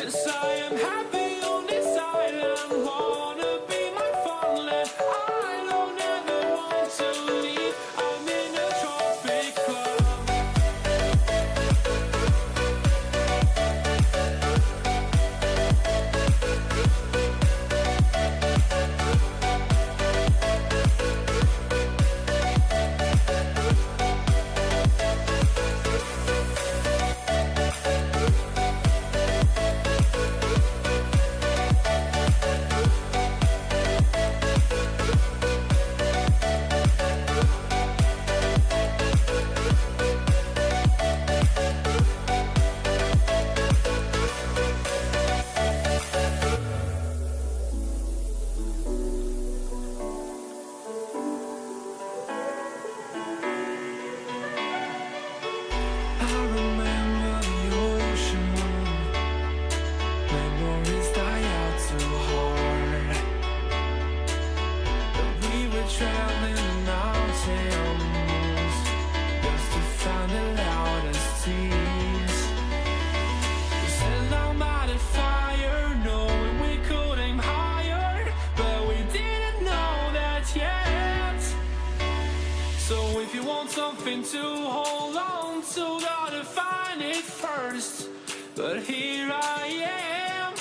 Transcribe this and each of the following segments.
'Cause I am happy on this island, wanna be my farmland. I don't ever want to leave, I'm in a tropic club. I remember the ocean, memories die out too hard. But we were traveling the mountains just to find the loudest tears. We set down by the fire, knowing we could aim higher, but we didn't know that yet. So if you want something to hold on to, gotta find it first. But here I am,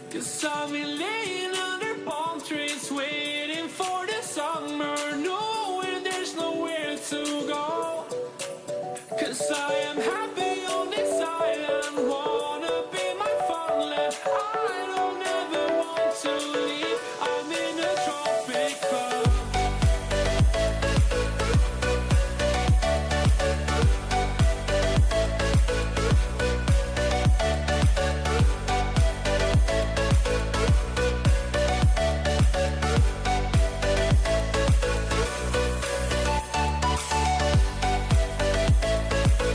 'cause I've been laying under palm trees, waiting for the summer, knowing there's nowhere to go. 'Cause I am happy on this island, wanna be my farmland. I don't